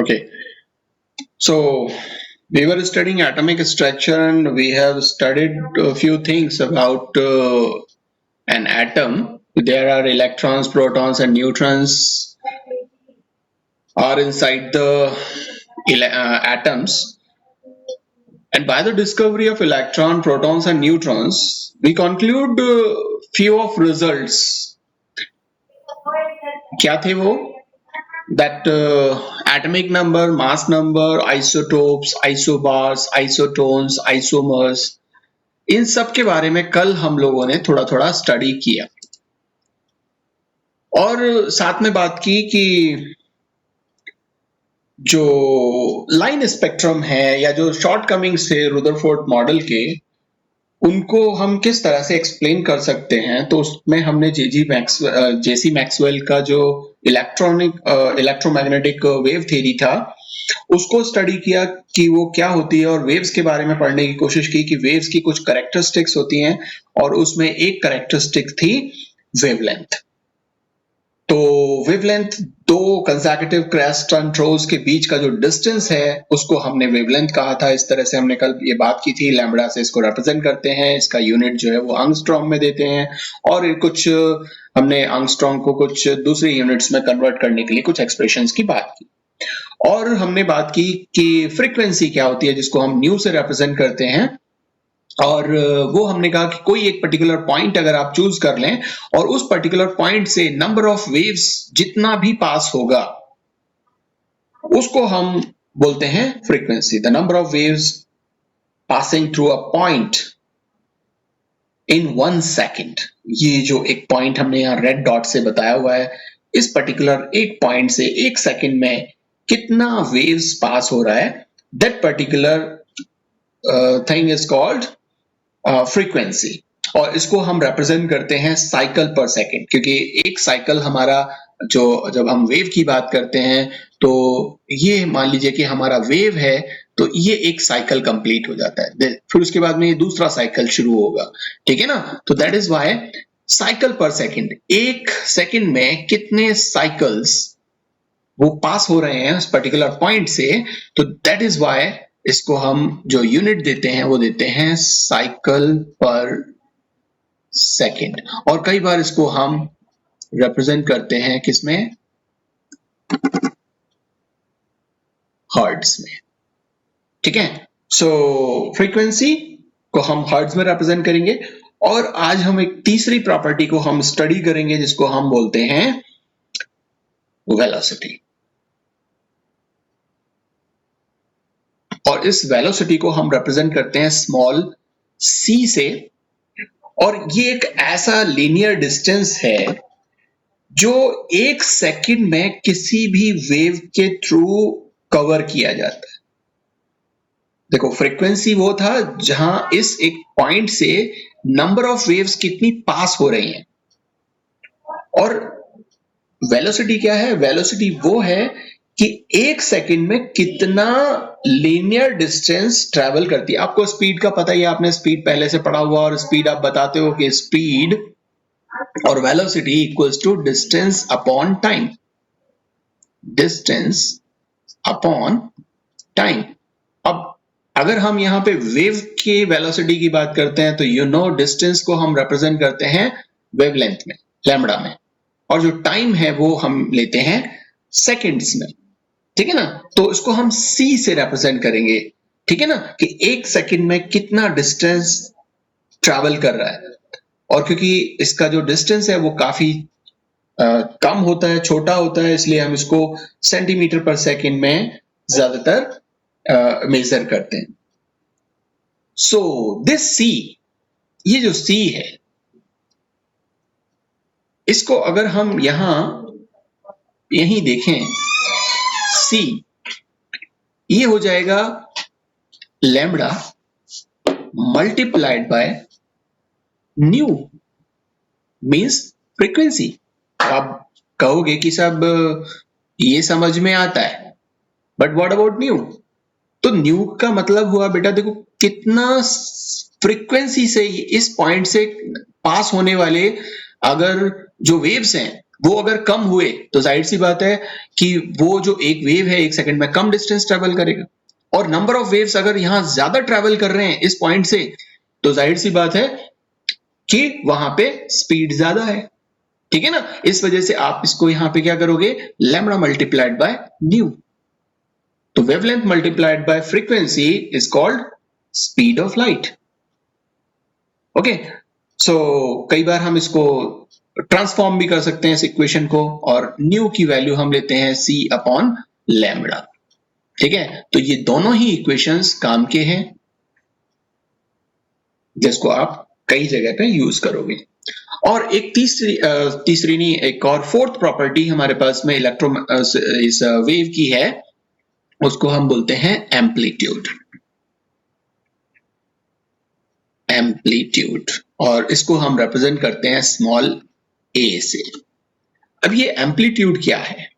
Okay, so we were studying atomic structure and we have studied a few things about an atom. There are electrons, protons, and neutrons are inside the atoms. And by the discovery of electron, protons, and neutrons, we conclude few of results. क्या थे वो? That atomic number, mass number, isotopes, isobars, isotones, isomers, इन सब के बारे में कल हम लोगों ने थोड़ा थोड़ा स्टडी किया और साथ में बात की कि जो लाइन स्पेक्ट्रम है या जो शॉर्टकमिंग्स थे रुदरफोर्ड मॉडल के, उनको हम किस तरह से एक्सप्लेन कर सकते हैं। तो उसमें हमने जेसी मैक्सवेल का जो इलेक्ट्रोमैग्नेटिक वेव थ्योरी था उसको स्टडी किया कि वो क्या होती है और वेव्स के बारे में पढ़ने की कोशिश की कि वेव्स की कुछ कैरेक्टरिस्टिक्स होती हैं और उसमें एक कैरेक्टरिस्टिक थी वेवलेंथ। तो वेवलेंथ दो कंसेक्यूटिव क्रेस्ट एंड थ्रोज के बीच का जो डिस्टेंस है उसको हमने वेवलेंथ कहा था। इस तरह से हमने कल ये बात की थी, लैम्ब्डा से इसको रिप्रेजेंट करते हैं, इसका यूनिट जो है वो एंगस्ट्रॉम में देते हैं और कुछ हमने एंगस्ट्रॉम को कुछ दूसरे यूनिट्स में कन्वर्ट करने के लिए कुछ एक्सप्रेशंस की बात की और हमने बात की कि फ्रीक्वेंसी क्या होती है जिसको हम न्यू से रिप्रेजेंट करते हैं और वो हमने कहा कि कोई एक पर्टिकुलर पॉइंट अगर आप चूज कर लें और उस पर्टिकुलर पॉइंट से नंबर ऑफ वेव्स जितना भी पास होगा उसको हम बोलते हैं frequency. The number of waves passing through a point in 1 second, ये जो एक पॉइंट हमने यहाँ रेड डॉट से बताया हुआ है, इस पर्टिकुलर एक पॉइंट से 1 सेकेंड में कितना वेव्स पास हो रहा है, that particular thing is called frequency. और इसको हम रिप्रेजेंट करते हैं साइकिल पर सेकंड, क्योंकि एक साइकिल हमारा जो जब हम वेव की बात करते हैं तो ये मान लीजिए कि हमारा वेव है तो ये एक साइकिल कंप्लीट हो जाता है, फिर उसके बाद में ये दूसरा साइकिल शुरू होगा, ठीक है ना। तो दैट इज व्हाई साइकिल पर सेकंड, एक सेकंड में कितने साइकिल्स वो पास हो रहे हैं उस पर्टिकुलर पॉइंट से, तो दैट इज व्हाई इसको हम जो यूनिट देते हैं वो देते हैं साइकिल पर सेकंड। और कई बार इसको हम रिप्रेजेंट करते हैं किसमें, हर्ट्ज में, ठीक है। सो फ्रीक्वेंसी को हम हर्ट्ज में रिप्रेजेंट करेंगे और आज हम एक तीसरी प्रॉपर्टी को हम स्टडी करेंगे जिसको हम बोलते हैं वेलोसिटी। और इस वेलोसिटी को हम रिप्रेजेंट करते हैं स्मॉल c से और ये एक ऐसा लीनियर डिस्टेंस है जो 1 सेकंड में किसी भी वेव के थ्रू कवर किया जाता है। देखो फ्रीक्वेंसी वो था जहां इस एक पॉइंट से नंबर ऑफ वेव्स कितनी पास हो रही हैं और वेलोसिटी क्या है, वेलोसिटी वो है कि 1 सेकंड में कितना लीनियर डिस्टेंस ट्रेवल करती है। आपको स्पीड का पता ही है, आपने स्पीड पहले से पढ़ा हुआ और स्पीड आप बताते हो कि स्पीड और velocity equals to distance upon time, distance upon time. अब अगर हम यहाँ पे वेव की वेलोसिटी की बात करते हैं तो यू नो डिस्टेंस को हम रिप्रेजेंट करते हैं वेवलेंथ में, लैम्ब्डा में, और जो टाइम है वो हम लेते हैं सेकंड्स में, ठीक है ना। तो इसको हम c से रिप्रेजेंट करेंगे, ठीक है ना, कि 1 सेकंड में कितना डिस्टेंस ट्रैवल कर रहा है। और क्योंकि इसका जो डिस्टेंस है वो काफी कम होता है, छोटा होता है, इसलिए हम इसको सेंटीमीटर पर सेकंड में ज्यादातर मेजर करते हैं। सो दिस c, ये जो c है, इसको अगर हम यहीं देखें c, ये हो जाएगा lambda multiplied by new, means frequency. आप कहोगे कि सब ये समझ में आता है, बट व्हाट अबाउट न्यू? तो न्यू का मतलब हुआ बेटा, देखो कितना फ्रीक्वेंसी से इस पॉइंट से पास होने वाले अगर जो वेव्स हैं वो अगर कम हुए तो जाहिर सी बात है कि वो जो एक वेव है 1 सेकंड में कम डिस्टेंस ट्रेवल करेगा, और नंबर ऑफ वेव्स अगर यहाँ ज्यादा ट्रेवल कर रहे हैं इस पॉइंट से, तो जाहिर सी बात है कि वहां पे स्पीड ज्यादा है। ठीक है ना, इस वजह से आप इसको यहां पे क्या करोगे, लैम्बडा मल्टीप्लाइड बाय न्यू। तो wavelength multiplied by frequency is called speed of light. Okay, so कई बार हम इसको ट्रांसफॉर्म भी कर सकते हैं इस इक्वेशन को, और न्यू की वैल्यू हम लेते हैं c अपॉन लैम्बडा। ठीक है, तो ये दोनों ही इक्वेशंस काम के हैं जिसको आप कई जगह पे यूज करोगे। और एक तीसरी नहीं, एक और फोर्थ प्रॉपर्टी हमारे पास में इस वेव की है, उसको हम बोलते हैं एम्पलीट्यूड। एम्पलीट्यूड, और इसको हम रिप्रेजेंट करते हैं स्मॉल a से। अब ये एम्पलीट्यूड क्या है,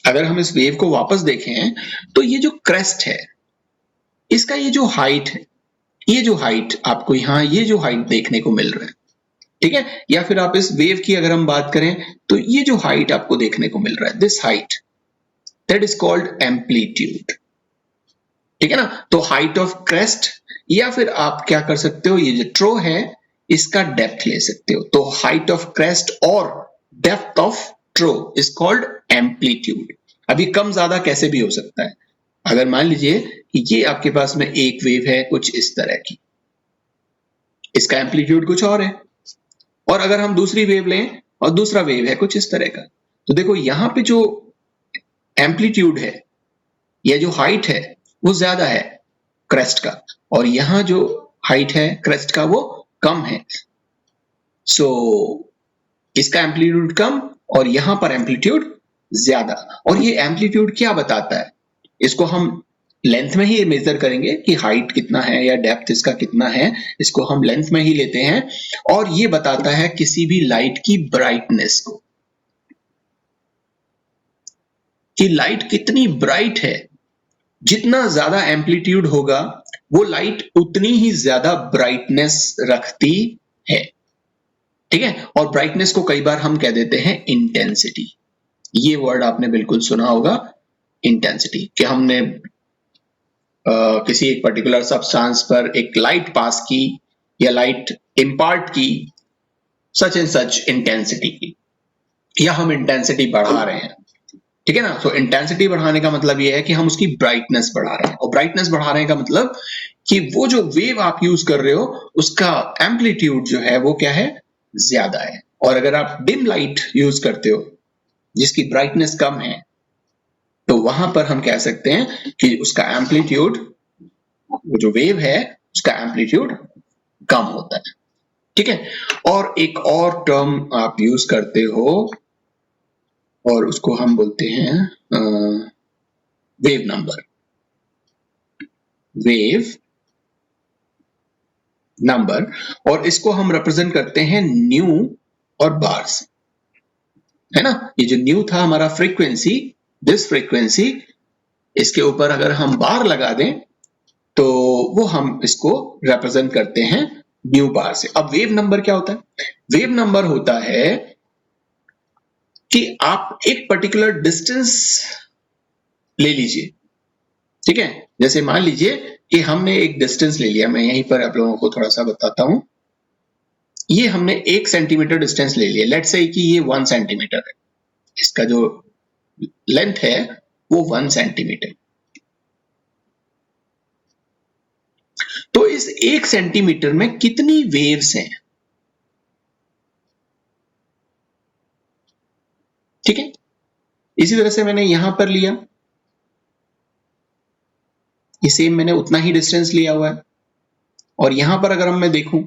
अगर हम इस वेव को वापस देखें तो ये जो क्रेस्ट है, इसका ये जो हाइट है, ये जो हाइट आपको यहाँ ये जो हाइट देखने को मिल रहा है, ठीक है, या फिर आप इस वेव की अगर हम बात करें तो ये जो हाइट आपको देखने को मिल रहा है, this height, that is called amplitude. ठीक है ना, तो हाइट ऑफ क्रेस्ट, या फिर आप क्या कर सकते हो, ये जो ट्रो है इसका डेप्थ ले सकते हो, तो हाइट ऑफ क्रेस्ट और depth of trough is called amplitude. अभी कम ज्यादा कैसे भी हो सकता है, अगर मान लीजिए कि ये आपके पास में एक वेव है कुछ इस तरह की, इसका एम्पलीट्यूड कुछ और है, और अगर हम दूसरी वेव लें और दूसरा वेव है कुछ इस तरह का, तो देखो यहाँ पे जो एम्पलीट्यूड है या जो हाइट है वो ज्यादा है क्रेस्ट का, और यहाँ जो हाइट है क्रेस्ट का वो कम है। सो इसका एम्पलीट्यूड कम और यहां पर एम्पलीट्यूड ज्यादा। और ये एम्पलीट्यूड क्या बताता है, इसको हम लेंथ में ही मेजर करेंगे कि हाइट कितना है या डेप्थ इसका कितना है, इसको हम लेंथ में ही लेते हैं, और ये बताता है किसी भी लाइट की ब्राइटनेस को, कि लाइट कितनी ब्राइट है। जितना ज्यादा एम्पलीट्यूड होगा वो लाइट उतनी ही ज्यादा ब्राइटनेस रखती है। ठीक है, और ब्राइटनेस को कई बार हम कह देते हैं इंटेंसिटी। ये वर्ड आपने बिल्कुल सुना होगा, इंटेंसिटी, कि हमने किसी एक पर्टिकुलर सब्सटेंस पर एक लाइट पास की या लाइट इम्पार्ट की सच एंड सच इंटेंसिटी की, या हम इंटेंसिटी बढ़ा रहे हैं। ठीक है ना, तो इंटेंसिटी बढ़ाने का मतलब ये है कि हम उसकी ब्राइटनेस बढ़ा रहे हैं, और ब्राइटनेस बढ़ाने का मतलब कि वो जो वेव आप यूज कर रहे हो उसका एम्पलीट्यूड जो है वो क्या है, ज्यादा है। और अगर आप डिम लाइट यूज करते हो जिसकी ब्राइटनेस कम है, तो वहां पर हम कह सकते हैं कि उसका एम्पलीट्यूड, वो जो वेव है उसका एम्पलीट्यूड कम होता है। ठीक है, और एक और टर्म आप यूज करते हो और उसको हम बोलते हैं वेव नंबर। वेव नंबर, और इसको हम रिप्रेजेंट करते हैं न्यू और बार से, है ना। ये जो न्यू था हमारा फ्रीक्वेंसी, दिस फ्रीक्वेंसी, इसके ऊपर अगर हम बार लगा दें तो वो हम इसको रिप्रेजेंट करते हैं न्यू बार से। अब वेव नंबर क्या होता है, वेव नंबर होता है कि आप एक पर्टिकुलर डिस्टेंस ले लीजिए। ठीक है, जैसे मान लीजिए कि हमने एक डिस्टेंस ले लिया, मैं यहीं पर आप लोगों को थोड़ा सा बताता हूं। ये हमने 1 सेंटीमीटर डिस्टेंस ले लिया, लेट्स से कि ये 1 सेंटीमीटर है, इसका जो लेंथ है वो 1 सेंटीमीटर। तो इस 1 सेंटीमीटर में कितनी वेव्स हैं, ठीक है। इसी तरह से मैंने यहां पर लिया, ये सेम मैंने उतना ही डिस्टेंस लिया हुआ है, और यहां पर अगर मैं देखूं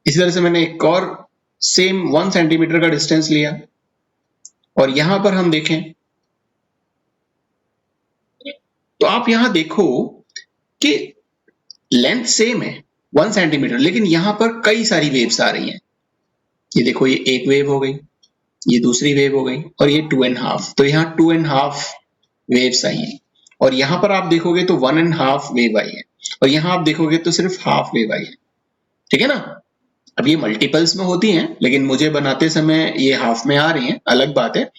इसी तरह से मैंने एक और सेम 1 सेंटीमीटर का डिस्टेंस लिया, और यहां पर हम देखें तो आप यहां देखो कि लेंथ सेम है 1 सेंटीमीटर, लेकिन यहां पर कई सारी वेव्स आ रही हैं। ये देखो, ये एक वेव हो गई, ये दूसरी वेव हो गई, और ये 2.5, तो यहाँ 2.5 वेव्स आई हैं। और यहां पर आप देखोगे तो 1.5 वेव आई है, और यहां आप देखोगे तो सिर्फ हाफ वेव आई है। ठीक है ना, अब ये मल्टीपल्स में होती हैं, लेकिन मुझे बनाते समय ये हाफ में आ रही हैं, अलग बात है।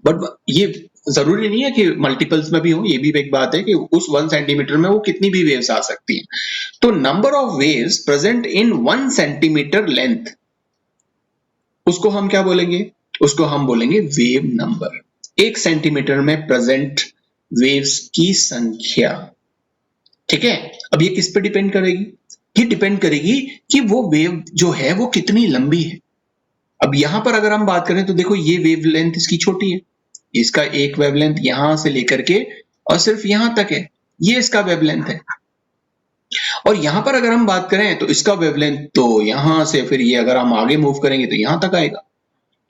बट ये जरूरी नहीं है कि मल्टीपल्स में भी हो, ये भी एक बात है कि उस 1 सेंटीमीटर में वो कितनी भी वेव्स आ सकती हैं। तो number of waves present in 1 centimetre length, उसको हम क्या बोलेंगे? उसको हम बोलेंगे वेव नंबर। 1 सेंटीमीटर में प्रेजेंट वेव्स की संख्या। ठीक है, अब ये किस पे डिपेंड करेगी? ये डिपेंड करेगी कि वो वेव जो है वो कितनी लंबी है। अब यहां पर अगर हम बात करें तो देखो ये वेवलेंथ इसकी छोटी है, इसका एक वेवलेंथ यहां से लेकर के और सिर्फ यहां तक है, ये इसका वेवलेंथ है। और यहां पर अगर हम बात करें तो इसका वेवलेंथ तो यहां से फिर ये अगर हम आगे मूव करेंगे तो यहां तक आएगा,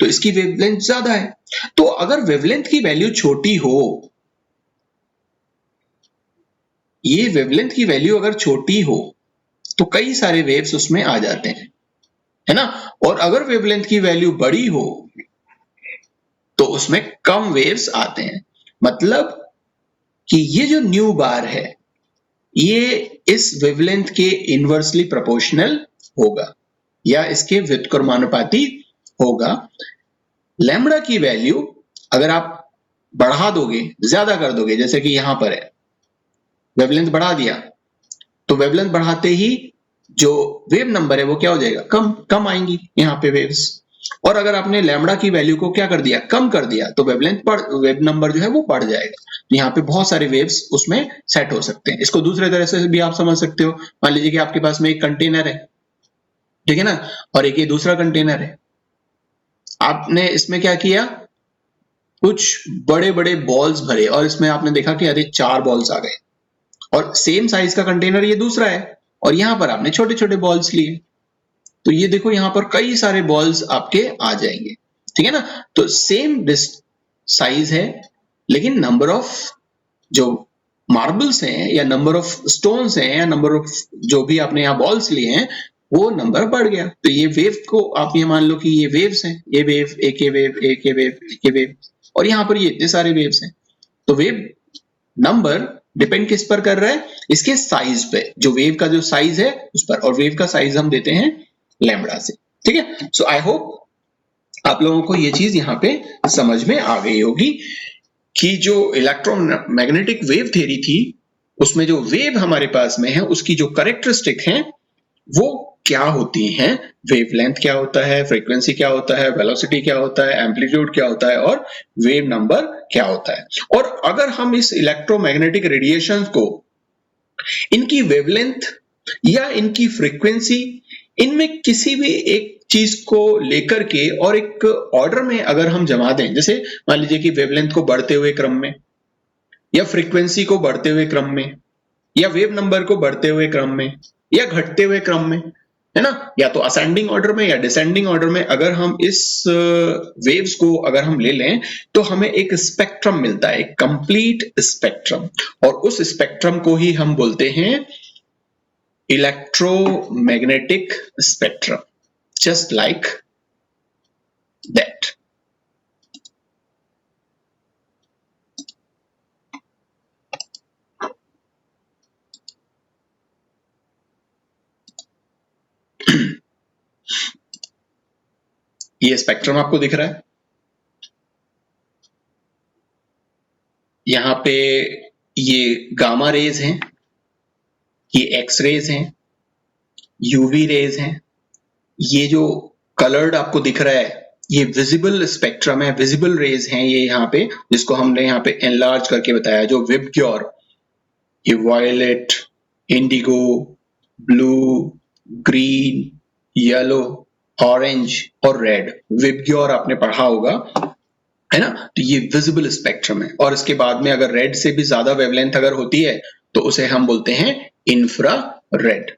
तो इसकी वेवलेंथ ज्यादा है। तो अगर वेवलेंथ की वैल्यू छोटी हो, ये वेवलेंथ की वैल्यू अगर छोटी हो तो कई सारे वेव्स उसमें आ जाते हैं, है ना। और अगर वेवलेंथ की वैल्यू बड़ी हो तो उसमें कम वेव्स आते हैं। मतलब कि ये जो न्यू बार है ये इस वेवलेंथ के इनवर्सली प्रोपोर्शनल होगा या इसके व्युत्क्रमानुपाती होगा। लैम्बडा की वैल्यू अगर आप बढ़ा दोगे, ज्यादा कर दोगे, जैसे कि यहां पर है वेवलेंथ बढ़ा दिया, तो वेवलेंथ बढ़ाते ही जो वेव नंबर है वो क्या हो जाएगा? कम कम आएंगी यहाँ पे वेव्स। और अगर आपने लैम्बडा की वैल्यू को क्या कर दिया? कम कर दिया, तो वेव नंबर जो है वो बढ़ जाएगा। तो यहाँ पे बहुत सारे वेव्स उसमें सेट हो सकते हैं। इसको दूसरे तरह से भी आप समझ सकते हो। मान लीजिए कि आपके पास में एक कंटेनर है, ठीक है ना, और एक ये दूसरा कंटेनर है। आपने इसमें क्या किया? कुछ बड़े बड़े बॉल्स भरे और इसमें आपने देखा कि अरे 4 बॉल्स आ गए, और सेम साइज का कंटेनर ये दूसरा है और यहां पर आपने छोटे छोटे बॉल्स लिए, तो ये देखो यहां पर कई सारे बॉल्स आपके आ जाएंगे, ठीक है ना। तो सेम साइज है, लेकिन नंबर ऑफ जो मार्बल्स हैं या नंबर ऑफ स्टोन्स हैं या नंबर ऑफ जो भी आपने यहाँ बॉल्स लिए हैं वो नंबर बढ़ गया। तो ये वेव को आप ये मान लो कि ये वेव्स हैं, ये वेव, एक ये वेव, एक ये वेव, एक ये वेव, और यहाँ पर ये इतने सारे वेव्स हैं। तो वेव नंबर डिपेंड किस पर कर रहा है? इसके साइज पे, जो वेव का जो साइज है उस पर, और वेव का साइज हम देते हैं लैम्बडा से, ठीक है। सो आई होप आप लोगों को ये चीज यहाँ पे समझ में आ गई होगी कि जो इलेक्ट्रोमैग्नेटिक वेव थ्योरी थी उसमें जो वेव हमारे पास में है उसकी जो कैरेक्टरिस्टिक है वो क्या होती हैं। वेवलेंथ क्या होता है, फ्रीक्वेंसी क्या होता है, वेलोसिटी क्या होता है, एम्पलीट्यूड क्या होता है और वेव नंबर क्या होता है। और अगर हम इस इलेक्ट्रोमैग्नेटिक रेडिएशन को इनकी वेवलेंथ या इनकी फ्रीक्वेंसी, इनमें किसी भी एक चीज को लेकर के और एक ऑर्डर में अगर हम जमा दें, जैसे मान लीजिए कि वेवलेंथ को बढ़ते हुए क्रम में या फ्रीक्वेंसी को बढ़ते हुए क्रम में या वेव नंबर को बढ़ते हुए क्रम में या घटते हुए क्रम में, है ना, या तो असेंडिंग ऑर्डर में या डिसेंडिंग ऑर्डर में, अगर हम इस वेव्स को अगर हम ले लें तो हमें एक स्पेक्ट्रम मिलता है, एक कंप्लीट स्पेक्ट्रम। और उस स्पेक्ट्रम को ही हम बोलते हैं electromagnetic spectrum, just like that. ये स्पेक्ट्रम आपको दिख रहा है, यहां पे ये गामा रेज हैं, ये एक्स रेज हैं, यूवी रेज हैं। ये जो कलर्ड आपको दिख रहा है ये विजिबल स्पेक्ट्रम है, विजिबल रेज हैं ये यहाँ पे, जिसको हमने यहाँ पे एनलार्ज करके बताया, जो विबग्योर, ये violet, indigo, blue, green, yellow, orange और रेड, विबग्योर आपने पढ़ा होगा, है ना। तो ये विजिबल स्पेक्ट्रम है। और इसके बाद में अगर रेड से भी ज्यादा वेवलेंथ अगर होती है तो उसे हम बोलते हैं इंफ्रा रेड,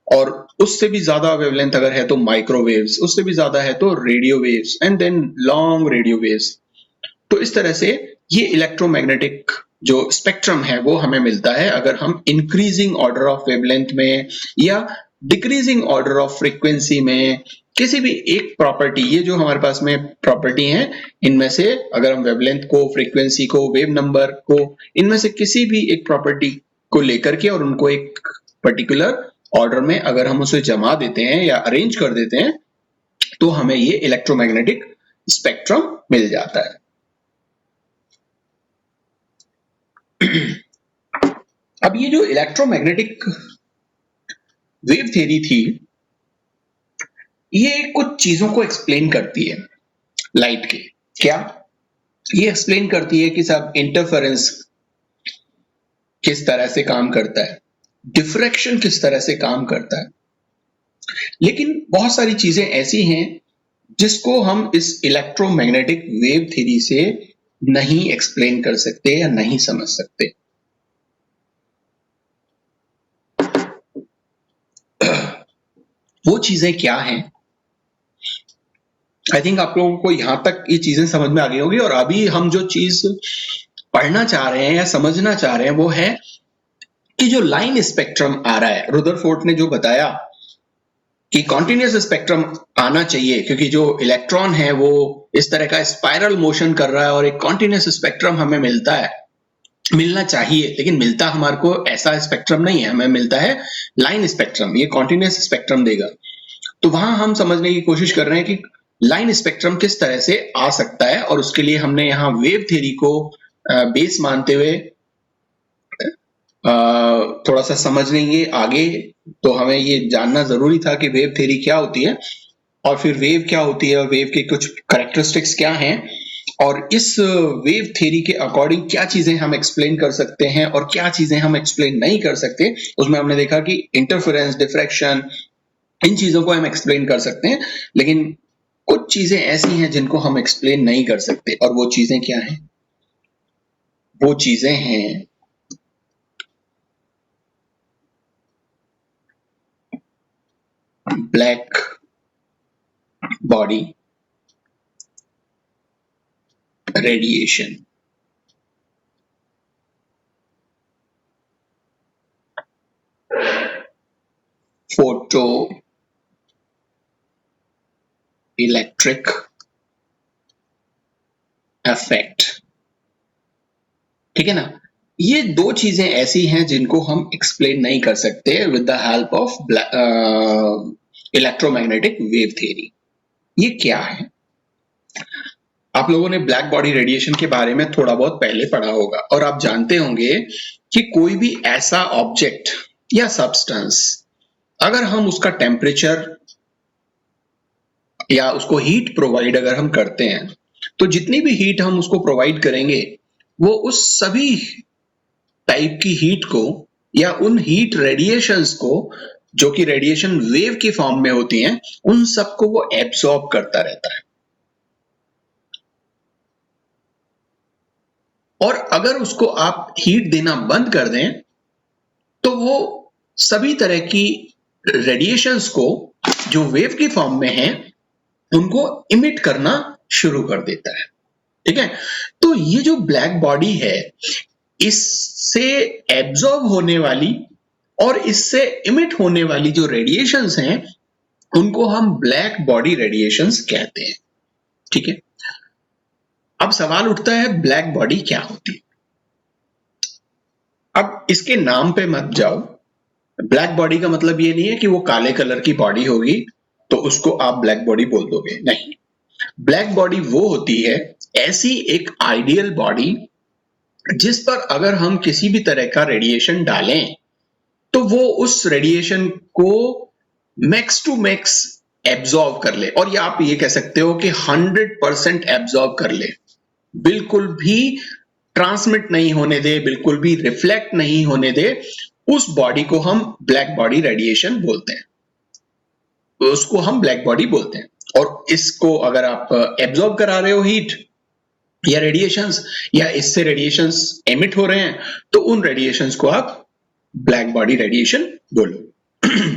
और उससे भी ज्यादा वेवलेंथ अगर है तो माइक्रोवेव्स, उससे भी ज्यादा है तो radio waves and then long radio waves. तो इस तरह से ये इलेक्ट्रोमैग्नेटिक जो स्पेक्ट्रम है वो हमें मिलता है अगर हम इंक्रीजिंग ऑर्डर ऑफ वेवलेंथ में या डिक्रीजिंग ऑर्डर ऑफ फ्रीक्वेंसी में किसी भी एक प्रॉपर्टी, ये जो हमारे पास में प्रॉपर्टी है इनमें से अगर हम वेवलेंथ को, फ्रीक्वेंसी को, वेव नंबर को, इनमें से किसी भी एक प्रॉपर्टी को लेकर के और उनको एक पर्टिकुलर ऑर्डर में अगर हम उसे जमा देते हैं या अरेंज कर देते हैं तो हमें ये इलेक्ट्रोमैग्नेटिक स्पेक्ट्रम मिल जाता है। अब ये जो इलेक्ट्रोमैग्नेटिक वेव थ्योरी थी, ये कुछ चीजों को एक्सप्लेन करती है लाइट के। क्या? ये एक्सप्लेन करती है कि सब इंटरफेरेंस किस तरह से काम करता है, डिफ्रैक्शन किस तरह से काम करता है। लेकिन बहुत सारी चीजें ऐसी हैं जिसको हम इस इलेक्ट्रोमैग्नेटिक वेव थ्योरी से नहीं एक्सप्लेन कर सकते या नहीं समझ सकते। वो चीजें क्या हैं? आई थिंक आप लोगों को यहां तक ये चीजें समझ में आ गई होगी। और अभी हम जो चीज पढ़ना चाह रहे हैं या समझना चाह रहे हैं वो है कि जो लाइन स्पेक्ट्रम आ रहा है, रुदरफोर्ड ने जो बताया कि कॉन्टिन्यूस स्पेक्ट्रम आना चाहिए, क्योंकि जो इलेक्ट्रॉन है वो इस तरह का स्पाइरल मोशन कर रहा है और एक कॉन्टिन्यूस स्पेक्ट्रम हमें मिलना चाहिए, लेकिन मिलता हमारे को ऐसा स्पेक्ट्रम नहीं है, हमें मिलता है लाइन स्पेक्ट्रम। ये कॉन्टिन्यूस स्पेक्ट्रम देगा। तो वहां हम समझने की कोशिश कर रहे हैं कि लाइन स्पेक्ट्रम किस तरह से आ सकता है, और उसके लिए हमने यहाँ वेव थ्योरी को बेस मानते हुए थोड़ा सा समझ लेंगे आगे। तो हमें ये जानना जरूरी था कि वेव थ्योरी क्या होती है और फिर वेव क्या होती है और वेव के कुछ कैरेक्टरिस्टिक्स क्या हैं, और इस वेव थ्योरी के अकॉर्डिंग क्या चीजें हम एक्सप्लेन कर सकते हैं और क्या चीजें हम एक्सप्लेन नहीं कर सकते। उसमें हमने देखा कि इंटरफेरेंस, डिफ्रैक्शन, इन चीजों को हम एक्सप्लेन कर सकते हैं, लेकिन कुछ चीजें ऐसी हैं जिनको हम एक्सप्लेन नहीं कर सकते। और वो चीजें क्या हैं? वो चीजें हैं black body radiation, photo electric effect. ठीक है ना? ये दो चीजें ऐसी हैं जिनको हम एक्सप्लेन नहीं कर सकते with the help of electromagnetic wave theory. ये क्या है? आप लोगों ने ब्लैक बॉडी रेडिएशन के बारे में थोड़ा बहुत पहले पढ़ा होगा और आप जानते होंगे कि कोई भी ऐसा ऑब्जेक्ट या सब्सटेंस, अगर हम उसका टेम्परेचर या उसको हीट प्रोवाइड अगर हम करते हैं, तो जितनी भी हीट हम उसको प्रोवाइड करेंगे वो उस सभी टाइप की हीट को या उन हीट रेडिएशंस को, जो कि रेडिएशन वेव की फॉर्म में होती हैं, उन सबको वो एब्सॉर्ब करता रहता है। और अगर उसको आप हीट देना बंद कर दें तो वो सभी तरह की रेडिएशंस को जो वेव की फॉर्म में है उनको इमिट करना शुरू कर देता है। ठीक है? तो ये जो ब्लैक बॉडी है, इससे एब्जॉर्ब होने वाली और इससे इमिट होने वाली जो रेडिएशंस हैं उनको हम ब्लैक बॉडी रेडिएशंस कहते हैं। ठीक है? अब सवाल उठता है ब्लैक बॉडी क्या होती है? अब इसके नाम पे मत जाओ। ब्लैक बॉडी का मतलब ये नहीं है कि वो काले कलर की बॉडी होगी तो उसको आप ब्लैक बॉडी बोल दोगे, नहीं। ब्लैक बॉडी वो होती है ऐसी एक आइडियल बॉडी जिस पर अगर हम किसी भी तरह का रेडिएशन डालें तो वो उस रेडिएशन को मैक्स टू मैक्स एब्जॉर्ब कर ले, और या आप ये कह सकते हो कि 100% एब्जॉर्ब कर ले, बिल्कुल भी ट्रांसमिट नहीं होने दे, बिल्कुल भी रिफ्लेक्ट नहीं होने दे। उस बॉडी को हम ब्लैक बॉडी रेडिएशन बोलते हैं, उसको हम ब्लैक बॉडी बोलते हैं। और इसको अगर आप एब्जॉर्ब करा रहे हो हीट या रेडिएशंस, या इससे रेडिएशंस एमिट हो रहे हैं, तो उन रेडिएशंस को आप ब्लैक बॉडी रेडिएशन बोलो।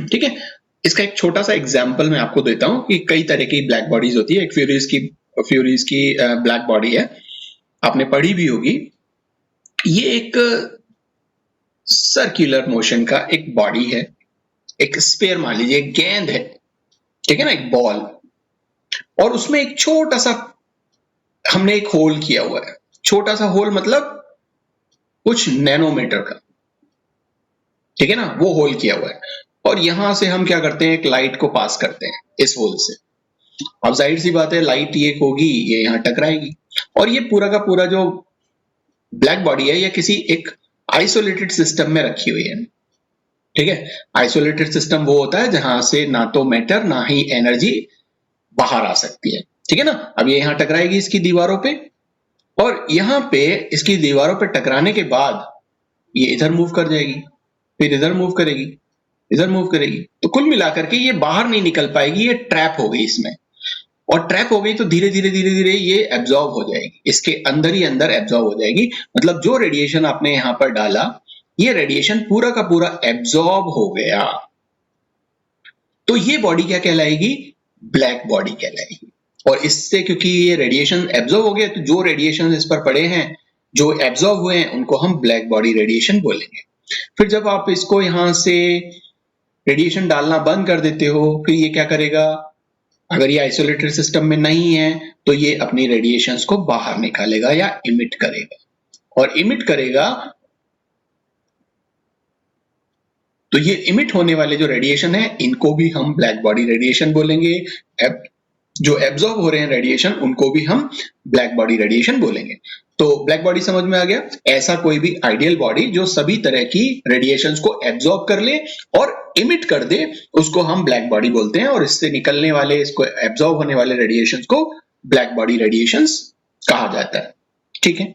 ठीक है? इसका एक छोटा सा एग्जांपल मैं आपको देता हूं कि कई तरह की ब्लैक बॉडीज होती है। एक फ्यूरीज की ब्लैक बॉडी है, आपने पढ़ी भी होगी। ये एक सर्कुलर मोशन का एक बॉडी है, एक स्फीयर मान लीजिए, एक गेंद है, ठीक है ना, एक बॉल, और उसमें एक छोटा सा हमने एक होल किया हुआ है। छोटा सा होल मतलब कुछ नैनोमीटर का, ठीक है ना, वो होल किया हुआ है। और यहां से हम क्या करते हैं, एक लाइट को पास करते हैं इस होल से। अब जाहिर सी बात है लाइट ये होगी, ये यहाँ टकराएगी, और ये पूरा का पूरा जो ब्लैक बॉडी है ये किसी एक आइसोलेटेड सिस्टम में रखी हुई है। ठीक है, आइसोलेटेड सिस्टम वो होता है जहां से ना तो मैटर ना ही एनर्जी बाहर आ सकती है। ठीक है ना, अब ये यहाँ टकराएगी इसकी दीवारों पे, और यहाँ पे इसकी दीवारों पे टकराने के बाद ये इधर मूव कर जाएगी, फिर इधर मूव करेगी, इधर मूव करेगी, तो कुल मिलाकर के ये बाहर नहीं निकल पाएगी, ये ट्रैप हो गई इसमें। और ट्रैप हो गई तो धीरे धीरे धीरे धीरे ये एब्जॉर्ब हो जाएगी, इसके अंदर ही अंदर एब्जॉर्ब हो जाएगी। मतलब जो रेडिएशन आपने यहाँ पर डाला, ये रेडिएशन पूरा का पूरा एब्जॉर्ब हो गया। तो ये बॉडी क्या कहलाएगी, ब्लैक बॉडी कहलाएगी। और इससे क्योंकि ये रेडिएशन एब्जॉर्ब हो गया, तो जो रेडिएशन इस पर पड़े हैं, जो एब्जॉर्ब हुए हैं, उनको हम ब्लैक बॉडी रेडिएशन बोलेंगे। फिर जब आप इसको यहां से रेडिएशन डालना बंद कर देते हो, फिर ये क्या करेगा, अगर ये आइसोलेटेड सिस्टम में नहीं है तो ये अपनी रेडिएशंस को बाहर निकालेगा या इमिट करेगा, और इमिट करेगा तो ये इमिट होने वाले जो रेडिएशन है इनको भी हम ब्लैक बॉडी रेडिएशन बोलेंगे। जो एब्जॉर्ब हो रहे हैं रेडिएशन उनको भी हम ब्लैक बॉडी रेडिएशन बोलेंगे। तो ब्लैक बॉडी समझ में आ गया, ऐसा कोई भी आइडियल बॉडी जो सभी तरह की रेडिएशंस को एब्जॉर्ब कर ले और इमिट कर दे, उसको हम ब्लैक बॉडी बोलते हैं। और इससे निकलने वाले, इसको एब्जॉर्ब होने वाले रेडिएशंस को ब्लैक बॉडी रेडिएशंस कहा जाता है। ठीक है,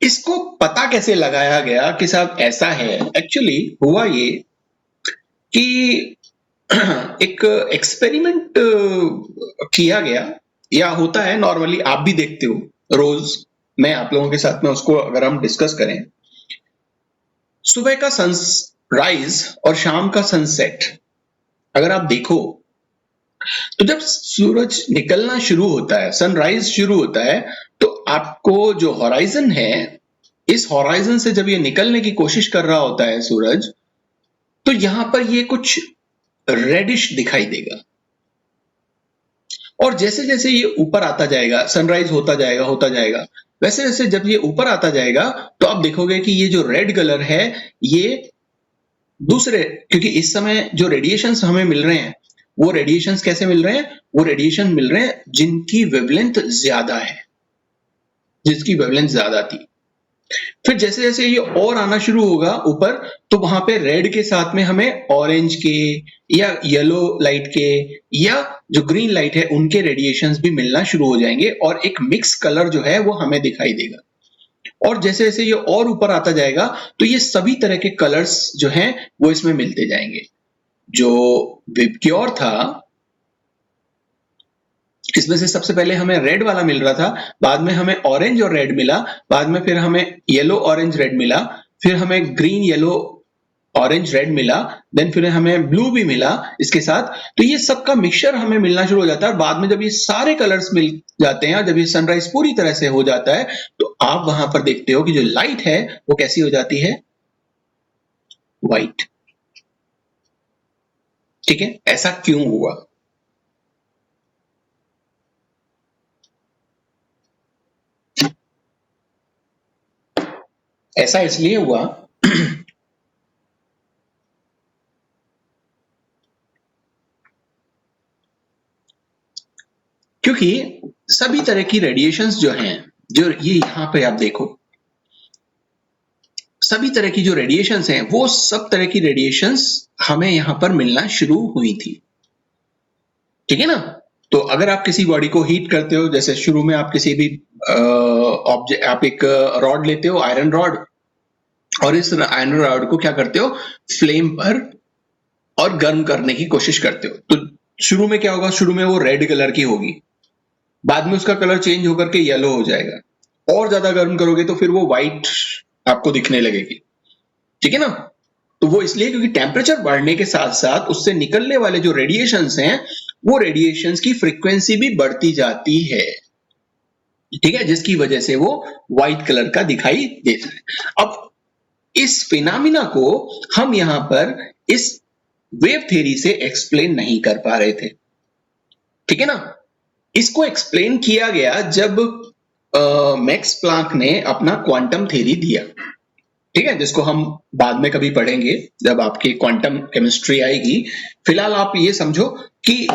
इसको पता कैसे लगाया गया कि साहब ऐसा है, एक्चुअली हुआ ये कि एक एक्सपेरिमेंट किया गया, या होता है नॉर्मली, आप भी देखते हो रोज, मैं आप लोगों के साथ में उसको अगर हम डिस्कस करें, सुबह का सनराइज और शाम का सनसेट अगर आप देखो, तो जब सूरज निकलना शुरू होता है, सनराइज शुरू होता है, तो आपको जो हॉराइजन है, इस हॉराइजन से जब ये निकलने की कोशिश कर रहा होता है सूरज, तो यहां पर ये कुछ रेडिश दिखाई देगा। और जैसे जैसे ये ऊपर आता जाएगा, सनराइज होता जाएगा, वैसे वैसे जब ये ऊपर आता जाएगा तो आप देखोगे कि ये जो रेड कलर है, ये दूसरे, क्योंकि इस समय जो रेडिएशंस हमें मिल रहे हैं, वो रेडिएशंस कैसे मिल रहे हैं, वो रेडिएशन मिल रहे हैं जिनकी वेवलेंथ ज्यादा है, जिसकी वेवलेंथ ज्यादा थी। फिर जैसे जैसे ये और आना शुरू होगा ऊपर, तो वहां पे रेड के साथ में हमें ऑरेंज के या येलो लाइट के या जो ग्रीन लाइट है उनके रेडिएशंस भी मिलना शुरू हो जाएंगे, और एक मिक्स कलर जो है वो हमें दिखाई देगा। और जैसे जैसे ये और ऊपर आता जाएगा तो ये सभी तरह के कलर्स जो हैं वो इसमें मिलते जाएंगे। जो विबग्योर था, इसमें से सबसे पहले हमें रेड वाला मिल रहा था, बाद में हमें ऑरेंज और रेड मिला, बाद में फिर हमें येलो ऑरेंज रेड मिला, फिर हमें ग्रीन येलो ऑरेंज रेड मिला, देन फिर हमें ब्लू भी मिला इसके साथ। तो ये सबका मिक्सचर हमें मिलना शुरू हो जाता है, और बाद में जब ये सारे कलर्स मिल जाते हैं, जब ये सनराइज पूरी तरह से हो जाता है, तो आप वहां पर देखते हो कि जो लाइट है वो कैसी हो जाती है, व्हाइट। ठीक है, ऐसा क्यों हुआ? ऐसा इसलिए हुआ क्योंकि सभी तरह की रेडिएशंस जो हैं, जो ये यहां पे आप देखो, सभी तरह की जो रेडिएशंस हैं, वो सब तरह की रेडिएशंस हमें यहां पर मिलना शुरू हुई थी। ठीक है ना, तो अगर आप किसी बॉडी को हीट करते हो, जैसे शुरू में आप किसी भी ऑब्जेक्ट, आप एक रॉड लेते हो, आयरन रॉड, और इस आयरन रॉड को क्या करते हो, फ्लेम पर और गर्म करने की कोशिश करते हो। तो शुरू में क्या होगा, शुरू में वो रेड कलर की होगी, बाद में उसका कलर चेंज होकर के येलो हो जाएगा, और ज्यादा गर्म करोगे तो फिर वो व्हाइट आपको दिखने लगेगी। ठीक है ना, तो वो इसलिए क्योंकि टेम्परेचर बढ़ने के साथ साथ उससे निकलने वाले जो रेडिएशंस हैं, वो रेडिएशंस की फ्रीक्वेंसी भी बढ़ती जाती है। ठीक है, जिसकी वजह से वो व्हाइट कलर का दिखाई देता है। अब इस फिनोमिना को हम यहां पर इस वेव थ्योरी से एक्सप्लेन नहीं कर पा रहे थे। ठीक है ना, इसको एक्सप्लेन किया गया जब मैक्स प्लांक ने अपना क्वांटम थ्योरी दिया। ठीक है, जिसको हम बाद में कभी पढ़ेंगे जब आपकी क्वांटम केमिस्ट्री आएगी। फिलहाल आप ये समझो कि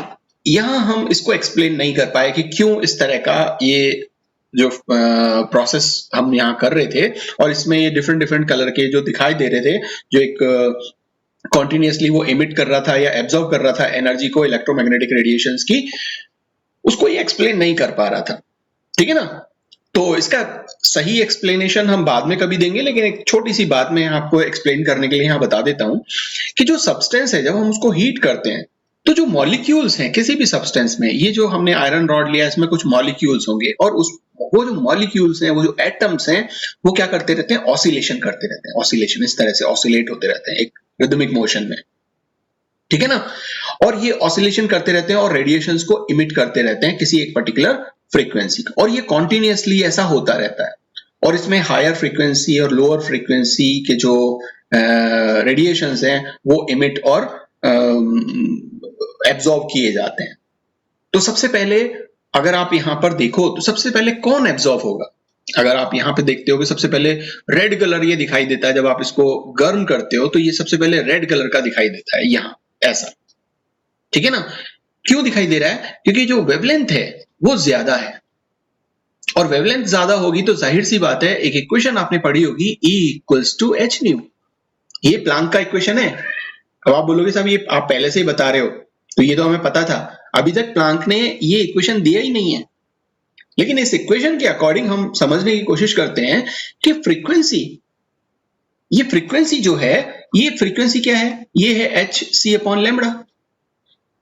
यहाँ हम इसको एक्सप्लेन नहीं कर पाए कि क्यों इस तरह का ये जो प्रोसेस हम यहाँ कर रहे थे, और इसमें ये डिफरेंट डिफरेंट कलर के जो दिखाई दे रहे थे, जो एक कॉन्टिन्यूसली वो एमिट कर रहा था या एब्जॉर्ब कर रहा था एनर्जी को, इलेक्ट्रोमैग्नेटिक रेडिएशंस की, उसको ये एक्सप्लेन नहीं कर पा रहा था। ठीक है ना? तो इसका सही एक्सप्लेनेशन हम बाद में कभी देंगे, लेकिन एक छोटी सी बात मैं आपको एक्सप्लेन करने के लिए यहाँ बता देता हूँ कि जो सब्सटेंस है, जब हम उसको हीट करते हैं तो जो मॉलिक्यूल्स हैं किसी भी सब्सटेंस में, ये जो हमने आयरन रॉड लिया इसमें कुछ मॉलिक्यूल्स होंगे, और उस वो जो मॉलिक्यूल्स हैं, वो जो एटम्स हैं, वो क्या करते रहते हैं? ऑसिलेशन करते रहते हैं। ऑसिलेशन इस तरह से ऑसिलेट होते रहते हैं एक रिदमिक मोशन में। ठीक है ना? और ये ऑसिलेशन करते रहते हैं और रेडिएशंस को इमिट करते रहते हैं किसी एक पर्टिकुलर फ्रीक्वेंसी, और ये कॉन्टिन्यूसली ऐसा होता रहता है। और इसमें हायर फ्रीक्वेंसी और लोअर फ्रीक्वेंसी के जो रेडिएशंस हैं वो इमिट और एब्जॉर्ब किए जाते हैं। तो सबसे पहले अगर आप यहां पर देखो तो सबसे पहले कौन एब्जॉर्ब होगा? अगर आप यहां पे देखते हो कि सबसे पहले रेड कलर ये दिखाई देता है, जब आप इसको गर्म करते हो तो ये सबसे पहले रेड कलर का दिखाई देता है यहां ऐसा। ठीक है ना? क्यों दिखाई दे रहा है? क्योंकि जो वेवलेंथ है वो ज्यादा है, और वेवलेंथ ज्यादा होगी तो जाहिर सी बात है, एक इक्वेशन आपने पढ़ी होगी, E equals to H nu. ये प्लांक का इक्वेशन है। अब आप बोलोगे साहब ये आप पहले से ही बता रहे हो, तो ये तो हमें पता था। अभी तक प्लांक ने ये इक्वेशन दिया ही नहीं है, लेकिन इस इक्वेशन के अकॉर्डिंग हम समझने की कोशिश करते हैं कि फ्रीक्वेंसी, ये फ्रीक्वेंसी जो है, ये फ्रीक्वेंसी क्या है? ये है एच सी अपॉन लेमड़ा।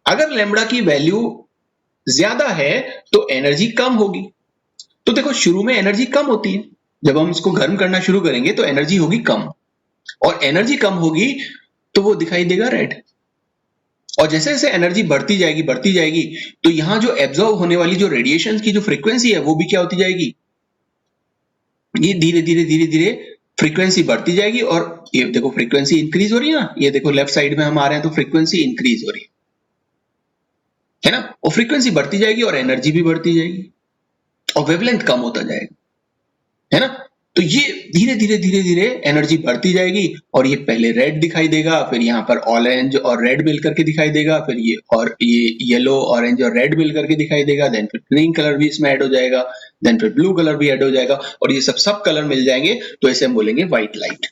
अगर लेमड़ा की वैल्यू ज्यादा है तो एनर्जी कम होगी। तो देखो शुरू में एनर्जी कम होती है, जब हम इसको गर्म करना शुरू करेंगे तो एनर्जी होगी कम, और एनर्जी कम होगी तो वो दिखाई देगा रेड। और जैसे जैसे एनर्जी बढ़ती जाएगी तो यहां जो एब्जॉर्ब होने वाली जो रेडिएशन की जो फ्रीक्वेंसी है वो भी क्या होती जाएगी? ये धीरे धीरे फ्रीक्वेंसी बढ़ती जाएगी, और ये देखो फ्रीक्वेंसी इंक्रीज हो रही है ना, ये देखो लेफ्ट साइड में हम आ रहे हैं तो फ्रीक्वेंसी इंक्रीज हो रही है ना, और फ्रीक्वेंसी बढ़ती जाएगी और एनर्जी भी बढ़ती जाएगी और वेवलेंथ कम होता जाएगा, है ना? तो ये धीरे धीरे एनर्जी बढ़ती जाएगी, और ये पहले रेड दिखाई देगा, फिर यहाँ पर ऑरेंज और रेड मिल करके दिखाई देगा, फिर ये येलो ऑरेंज और रेड मिल करके दिखाई देगा, देन फिर ग्रीन कलर भी इसमें ऐड हो जाएगा, देन फिर ब्लू कलर भी ऐड हो जाएगा, और ये सब कलर मिल जाएंगे तो इसे हम बोलेंगे व्हाइट लाइट।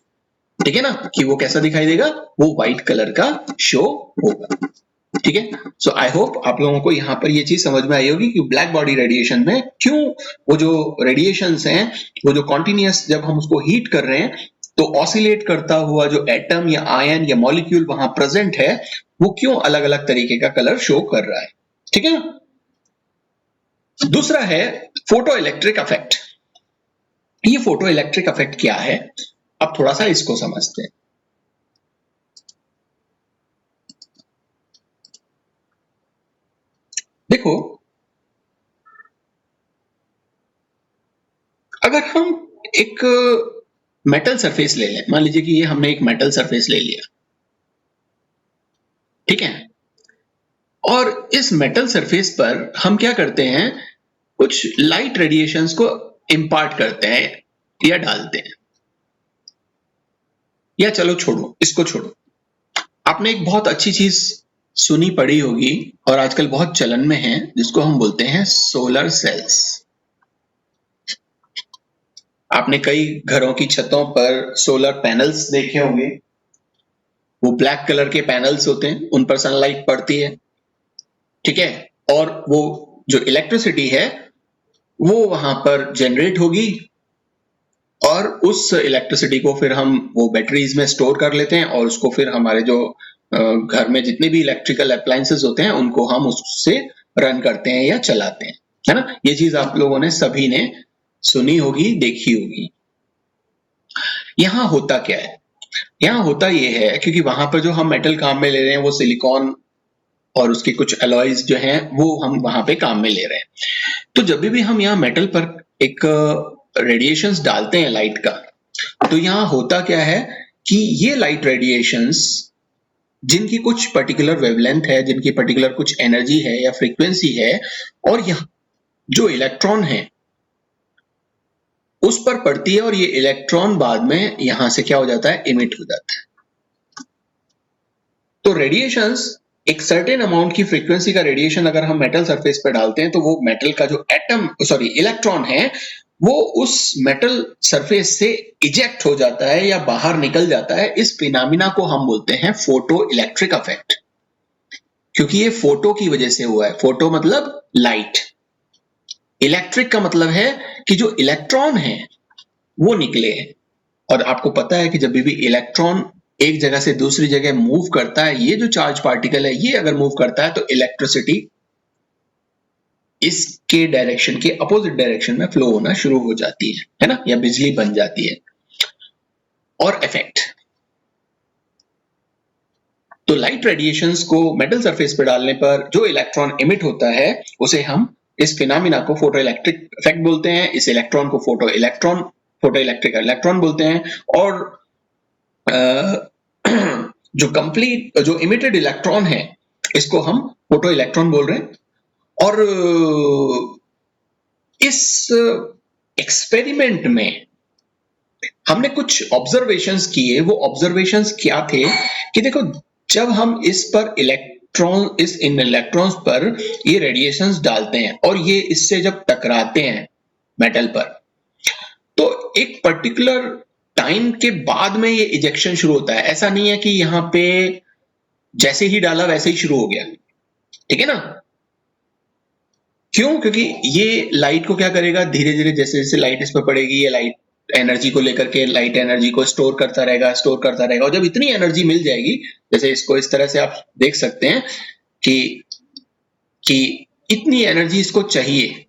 ठीक है ना? कि वो कैसा दिखाई देगा? वो व्हाइट कलर का शो होगा। ठीक है? सो आई होप आप लोगों को यहाँ पर ये चीज समझ में आई होगी कि ब्लैक बॉडी रेडिएशन में क्यों वो जो रेडिएशंस हैं, वो जो कॉन्टिन्यूअस जब हम उसको हीट कर रहे हैं तो ऑसिलेट करता हुआ जो एटम या आयन या मॉलिक्यूल वहां प्रेजेंट है, वो क्यों अलग अलग तरीके का कलर शो कर रहा है। ठीक है? दूसरा है फोटो इलेक्ट्रिक इफेक्ट। ये फोटो इलेक्ट्रिक इफेक्ट क्या है? अब थोड़ा सा इसको समझते हैं। देखो, अगर हम एक मेटल सरफेस ले लें, मान लीजिए कि ये हमने एक मेटल सरफेस ले लिया, ठीक है, और इस मेटल सरफेस पर हम क्या करते हैं? कुछ लाइट रेडिएशंस को इंपार्ट करते हैं या डालते हैं, या चलो छोड़ो, इसको छोड़ो। आपने एक बहुत अच्छी चीज सुनी पड़ी होगी और आजकल बहुत चलन में है, जिसको हम बोलते हैं सोलर सेल्स। आपने कई घरों की छतों पर सोलर पैनल्स देखे होंगे। वो ब्लैक कलर के पैनल्स होते हैं, उन पर सनलाइट पड़ती है, ठीक है, और वो जो इलेक्ट्रिसिटी है वो वहां पर जनरेट होगी, और उस इलेक्ट्रिसिटी को फिर हम वो बैटरीज में स्टोर कर लेते हैं, और उसको फिर हमारे जो घर में जितने भी इलेक्ट्रिकल अप्लायंसेस होते हैं उनको हम उससे रन करते हैं या चलाते हैं, है ना? ये चीज आप लोगों ने सभी ने सुनी होगी, देखी होगी। यहाँ होता क्या है? यहाँ होता ये है, क्योंकि वहां पर जो हम मेटल काम में ले रहे हैं वो सिलिकॉन और उसके कुछ अलॉयज जो हैं वो हम वहां पे काम में ले रहे हैं। तो जब भी हम यहाँ मेटल पर एक रेडिएशंस डालते हैं लाइट का, तो यहाँ होता क्या है कि ये लाइट रेडिएशंस जिनकी कुछ पर्टिकुलर वेवलेंथ है, जिनकी पर्टिकुलर कुछ एनर्जी है या फ्रीक्वेंसी है, और यहाँ जो इलेक्ट्रॉन है उस पर पड़ती है और ये इलेक्ट्रॉन बाद में यहां से क्या हो जाता है, इमिट हो जाता है। तो रेडिएशंस, एक सर्टेन अमाउंट की फ्रीक्वेंसी का रेडिएशन अगर हम मेटल सरफेस पर डालते हैं तो वो मेटल का जो इलेक्ट्रॉन है वो उस मेटल सरफेस से इजेक्ट हो जाता है या बाहर निकल जाता है। इस फिनोमिना को हम बोलते हैं फोटो इलेक्ट्रिक इफेक्ट, क्योंकि ये फोटो की वजह से हुआ है। फोटो मतलब लाइट, इलेक्ट्रिक का मतलब है कि जो इलेक्ट्रॉन है वो निकले हैं। और आपको पता है कि जब भी इलेक्ट्रॉन एक जगह से दूसरी जगह मूव करता है, ये जो चार्ज पार्टिकल है ये अगर मूव करता है तो इलेक्ट्रिसिटी इसके डायरेक्शन के अपोजिट डायरेक्शन में फ्लो होना शुरू हो जाती है ना, या बिजली बन जाती है। और इफेक्ट, तो लाइट रेडिएशंस को मेटल सरफेस पर डालने पर जो इलेक्ट्रॉन इमिट होता है उसे हम, इस फिनोमिना को फोटो इलेक्ट्रिक इफेक्ट बोलते हैं। इस इलेक्ट्रॉन को फोटो इलेक्ट्रिक इलेक्ट्रॉन बोलते हैं। और जो इमिटेड इलेक्ट्रॉन है इसको हम फोटो इलेक्ट्रॉन बोल रहे हैं। और इस एक्सपेरिमेंट में हमने कुछ ऑब्जर्वेशंस किए। वो ऑब्जर्वेशंस क्या थे कि देखो, जब हम इन इलेक्ट्रॉन्स पर ये रेडिएशंस डालते हैं और ये इससे जब टकराते हैं मेटल पर, तो एक पर्टिकुलर टाइम के बाद में ये इजेक्शन शुरू होता है। ऐसा नहीं है कि यहां पे जैसे ही डाला वैसे ही शुरू हो गया, ठीक है ना। क्यों? क्योंकि ये लाइट को क्या करेगा, धीरे धीरे जैसे जैसे लाइट इस पर पड़ेगी, ये लाइट एनर्जी को लेकर के, लाइट एनर्जी को स्टोर करता रहेगा। और जब इतनी एनर्जी मिल जाएगी, जैसे इसको इस तरह से आप देख सकते हैं कि इतनी एनर्जी इसको चाहिए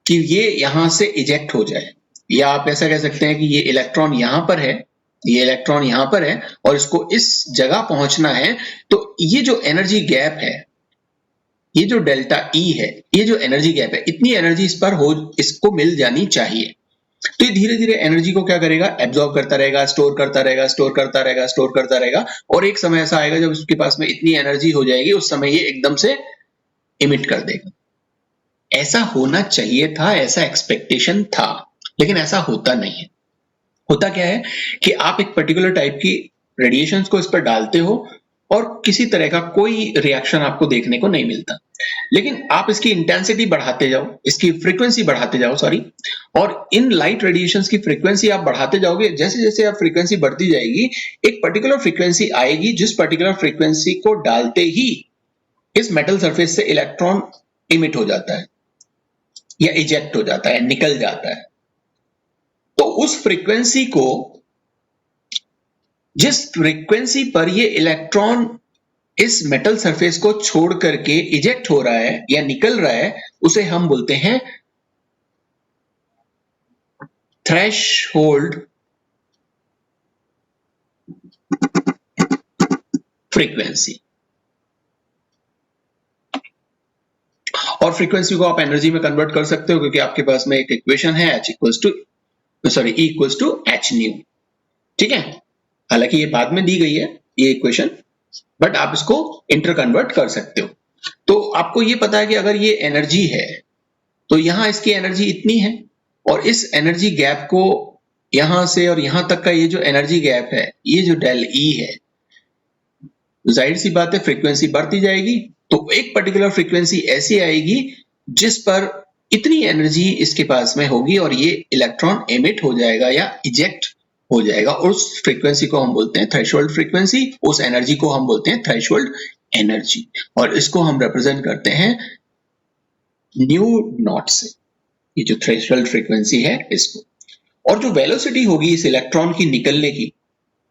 कि ये यहां से इजेक्ट हो जाए। या आप ऐसा कह सकते हैं कि ये इलेक्ट्रॉन यहां पर है, ये इलेक्ट्रॉन यहां पर है और इसको इस जगह पहुंचना है। तो ये जो एनर्जी गैप है, ये जो डेल्टा ई है, ये जो एनर्जी गैप है, इतनी एनर्जी इस पर इसको मिल जानी चाहिए। तो ये धीरे धीरे एनर्जी को क्या करेगा, एब्जॉर्ब करता रहेगा, स्टोर करता रहेगा। और एक समय ऐसा आएगा जब उसके पास में इतनी एनर्जी हो जाएगी, उस समय ये एकदम से इमिट कर देगा। ऐसा होना चाहिए था, ऐसा एक्सपेक्टेशन था, लेकिन ऐसा होता नहीं है। होता क्या है कि आप एक पर्टिकुलर टाइप की रेडिएशंस को इस पर डालते हो और किसी तरह का कोई रिएक्शन आपको देखने को नहीं मिलता। लेकिन आप इसकी इंटेंसिटी बढ़ाते जाओ, इसकी फ्रीक्वेंसी बढ़ाते जाओ, और इन लाइट रेडिएशंस की फ्रीक्वेंसी आप बढ़ाते जाओगे। जैसे जैसे आप फ्रीक्वेंसी बढ़ती जाएगी, एक पर्टिकुलर फ्रीक्वेंसी आएगी जिस पर्टिकुलर फ्रीक्वेंसी को डालते ही इस मेटल सरफेस से इलेक्ट्रॉन इमिट हो जाता है या इजेक्ट हो जाता है, निकल जाता है। तो उस फ्रीक्वेंसी को, जिस फ्रीक्वेंसी पर ये इलेक्ट्रॉन इस मेटल सरफेस को छोड़ करके इजेक्ट हो रहा है या निकल रहा है, उसे हम बोलते हैं थ्रेशहोल्ड फ्रीक्वेंसी। और फ्रीक्वेंसी को आप एनर्जी में कन्वर्ट कर सकते हो, क्योंकि आपके पास में एक इक्वेशन है E equals to H nu, ठीक है। हालांकि ये बाद में दी गई है ये इक्वेशन, बट आप इसको इंटर कन्वर्ट कर सकते हो। तो आपको ये पता है कि अगर ये एनर्जी है तो यहां इसकी एनर्जी इतनी है, और इस एनर्जी गैप को यहां से और यहां तक का ये जो एनर्जी गैप है, ये जो डेल ई है, जाहिर सी बात है फ्रीक्वेंसी बढ़ती जाएगी। तो एक पर्टिकुलर फ्रीक्वेंसी ऐसी आएगी जिस पर इतनी एनर्जी इसके पास में होगी और ये इलेक्ट्रॉन एमिट हो जाएगा या इजेक्ट हो जाएगा। और उस फ्रीक्वेंसी को हम बोलते हैं थ्रेशोल्ड फ्रीक्वेंसी, उस एनर्जी को हम बोलते हैं थ्रेशोल्ड एनर्जी, और इसको हम रिप्रेजेंट करते हैं न्यू नॉट से, ये जो थ्रेशोल्ड फ्रीक्वेंसी है इसको। और जो वेलोसिटी होगी इस इलेक्ट्रॉन की निकलने की,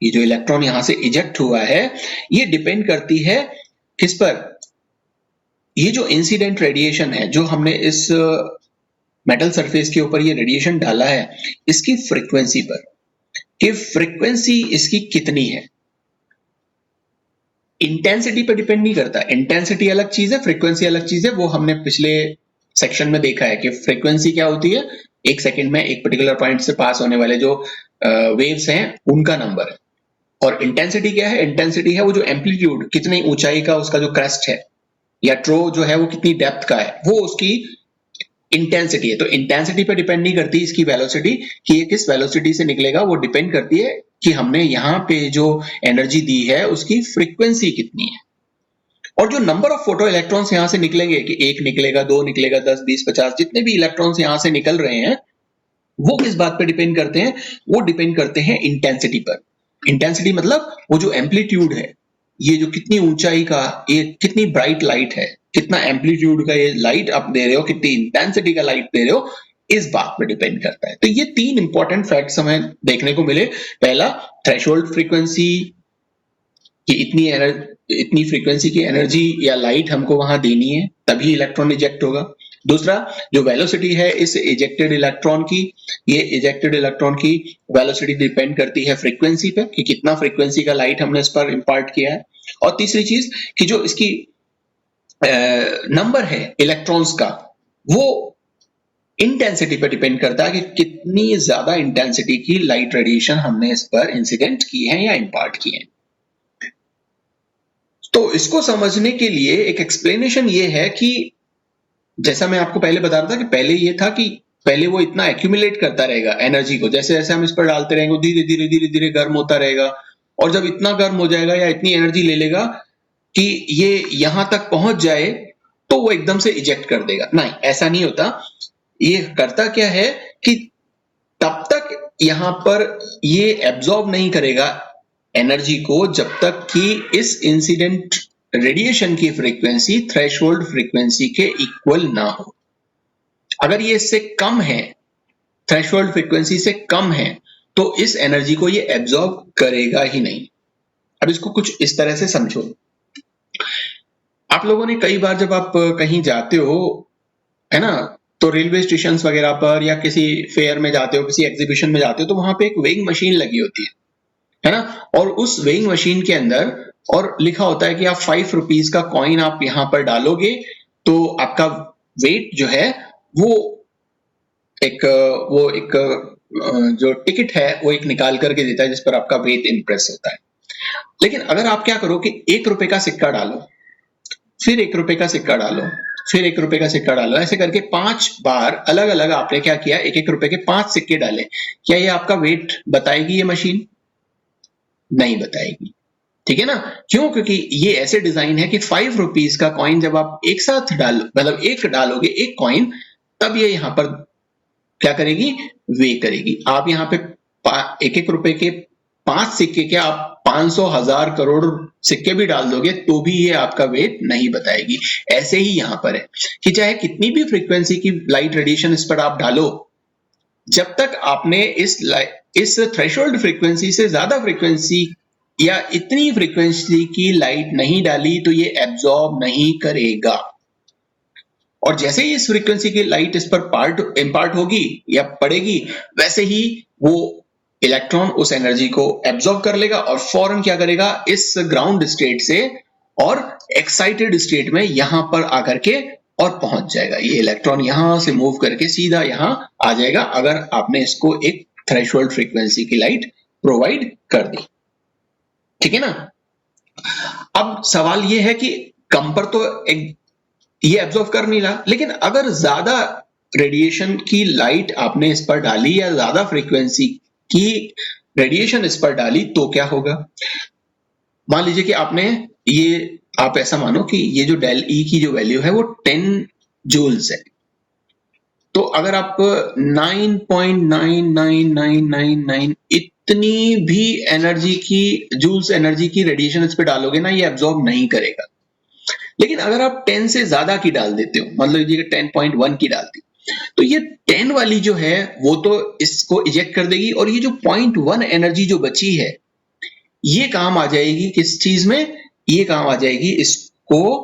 ये जो इलेक्ट्रॉन यहां से इजेक्ट हुआ है, ये डिपेंड करती है किस पर, ये जो इंसिडेंट रेडिएशन है जो हमने इस मेटल सरफेस के ऊपर ये रेडिएशन डाला है, इसकी फ्रीक्वेंसी पर, कि फ्रीक्वेंसी इसकी कितनी है। इंटेंसिटी पर डिपेंड नहीं करता, इंटेंसिटी अलग चीज है, फ्रीक्वेंसी अलग चीज है। वो हमने पिछले सेक्शन में देखा है कि फ्रीक्वेंसी क्या होती है, एक सेकंड में एक पर्टिकुलर पॉइंट से पास होने वाले जो वेव्स हैं उनका नंबर है। और इंटेंसिटी क्या है, इंटेंसिटी है वो जो एम्पलीट्यूड, कितनी ऊंचाई का उसका जो क्रेस्ट है, या ट्रो जो है वो कितनी डेप्थ का है, वो उसकी इंटेंसिटी है, तो इंटेंसिटी पे डिपेंड नहीं करती इसकी वेलोसिटी कि ये किस वेलोसिटी से निकलेगा, वो डिपेंड करती है कि हमने यहाँ पे जो एनर्जी दी है उसकी फ्रीक्वेंसी कितनी है। और जो नंबर ऑफ फोटो इलेक्ट्रॉन्स यहाँ से निकलेंगे कि 1 निकलेगा, 2 निकलेगा, 10, 20, 50 जितने भी इलेक्ट्रॉन्स यहाँ से निकल रहे हैं वो किस बात पे डिपेंड करते हैं, वो डिपेंड करते हैं इंटेंसिटी पर। इंटेंसिटी मतलब वो जो एम्पलीट्यूड है, ये जो कितनी ऊंचाई का, ये कितनी ब्राइट लाइट है, कितना एम्पलीट्यूड का ये लाइट आप दे रहे हो, कितनी इंटेंसिटी का लाइट दे रहे हो, इस बात पे डिपेंड करता है। तो ये 3 इंपॉर्टेंट फैक्ट्स हमें देखने को मिले। पहला, थ्रेशोल्ड फ्रीक्वेंसी कि इतनी फ्रीक्वेंसी की एनर्जी या लाइट हमको वहां देनी है तभी इलेक्ट्रॉन इजेक्ट होगा। दूसरा, जो वेलोसिटी है इस इजेक्टेड इलेक्ट्रॉन की, ये इजेक्टेड इलेक्ट्रॉन की वेलोसिटी डिपेंड करती है फ्रीक्वेंसी पे कि कितना फ्रीक्वेंसी का लाइट हमने इस पर इंपार्ट किया है। और तीसरी चीज कि जो इसकी नंबर है इलेक्ट्रॉन्स का, वो इंटेंसिटी पर डिपेंड करता है कि कितनी ज्यादा इंटेंसिटी की लाइट रेडिएशन हमने इस पर इंसिडेंट की है या इंपार्ट की है। तो इसको समझने के लिए एक एक्सप्लेनेशन ये है कि जैसा मैं आपको पहले बता रहा था कि पहले ये था कि पहले वो इतना एक्यूमुलेट करता रहेगा एनर्जी को, जैसे जैसे हम इस पर डालते रहेंगे धीरे धीरे धीरे धीरे गर्म होता रहेगा, और जब इतना गर्म हो जाएगा या इतनी एनर्जी ले लेगा कि ये यहां तक पहुंच जाए तो वो एकदम से इजेक्ट कर देगा। नहीं, ऐसा नहीं होता। ये करता क्या है कि तब तक यहां पर ये एब्जॉर्ब नहीं करेगा एनर्जी को जब तक कि इस इंसिडेंट रेडिएशन की फ्रीक्वेंसी थ्रेशोल्ड फ्रीक्वेंसी के इक्वल ना हो। अगर ये इससे कम है, थ्रेशोल्ड फ्रीक्वेंसी से कम है, तो इस एनर्जी को ये एब्जॉर्ब करेगा ही नहीं। अब इसको कुछ इस तरह से समझो। आप लोगों ने कई बार जब आप कहीं जाते हो, है ना, तो रेलवे स्टेशन वगैरह पर या किसी फेयर में जाते हो, किसी एग्जीबिशन में जाते हो, तो वहां पे एक वेइंग मशीन लगी होती है ना, और उस वेइंग मशीन के अंदर और लिखा होता है कि आप 5 रुपीज का कॉइन आप यहां पर डालोगे तो आपका वेट जो है वो एक जो टिकट है वो एक निकाल करके देता है जिस पर आपका वेट इंप्रेस होता है। लेकिन अगर आप क्या करो कि 1 रुपए का सिक्का डालो, फिर 1 रुपए का सिक्का डालो, फिर 1 रुपए का सिक्का डालो, ऐसे करके 5 बार अलग अलग आपने क्या किया, 1-1 रुपए के 5 सिक्के डाले, क्या ये आपका वेट बताएगी ये मशीन? नहीं बताएगी। ठीक है ना? क्यों? क्योंकि ये ऐसे डिजाइन है कि 5 रुपीज का कॉइन जब आप एक साथ डालो, मतलब एक डालोगे एक कॉइन, तब ये यहां पर क्या करेगी, वे करेगी। आप यहां पे 1-1 रुपए के 5 सिक्के, क्या आप 500 1000 करोड़ सिक्के भी डाल दोगे तो भी ये आपका वेट नहीं बताएगी। ऐसे ही यहां पर है कि चाहे कितनी भी फ्रीक्वेंसी की लाइट रेडिएशन इस पर आप डालो, जब तक आपने इस थ्रेशोल्ड फ्रीक्वेंसी से ज्यादा फ्रीक्वेंसी या इतनी फ्रीक्वेंसी की लाइट नहीं डाली तो ये एब्जॉर्ब नहीं करेगा। और जैसे ही इस फ्रीक्वेंसी की लाइट इस पर इंपार्ट होगी या पड़ेगी, वैसे ही वो इलेक्ट्रॉन उस एनर्जी को एब्जॉर्ब कर लेगा और फौरन क्या करेगा, इस ग्राउंड स्टेट से और एक्साइटेड स्टेट में यहां पर आकर के और पहुंच जाएगा। ये इलेक्ट्रॉन यहां से मूव करके सीधा यहां आ जाएगा अगर आपने इसको एक थ्रेशोल्ड फ्रीक्वेंसी की लाइट प्रोवाइड कर दी। ठीक है ना? अब सवाल ये है कि कम पर तो ये एब्जॉर्ब कर नहीं रहा, लेकिन अगर ज्यादा रेडिएशन की लाइट आपने इस पर डाली या ज्यादा फ्रीक्वेंसी की रेडिएशन इस पर डाली तो क्या होगा? मान लीजिए कि आपने ये, आप ऐसा मानो कि ये जो डेल ई की जो वैल्यू है वो 10 जूल्स है, तो अगर आप 9.99999 इतनी भी एनर्जी की, जूल्स एनर्जी की रेडिएशन इस पे डालोगे ना, ये एब्जॉर्ब नहीं करेगा। लेकिन अगर आप 10 से ज्यादा की डाल देते हो, मान लीजिए कि 10.1 की डाल दी, तो ये 10 वाली जो है वो तो इसको इजेक्ट कर देगी, और ये जो 0.1 एनर्जी जो बची है ये काम आ जाएगी किस चीज में? ये काम आ जाएगी इसको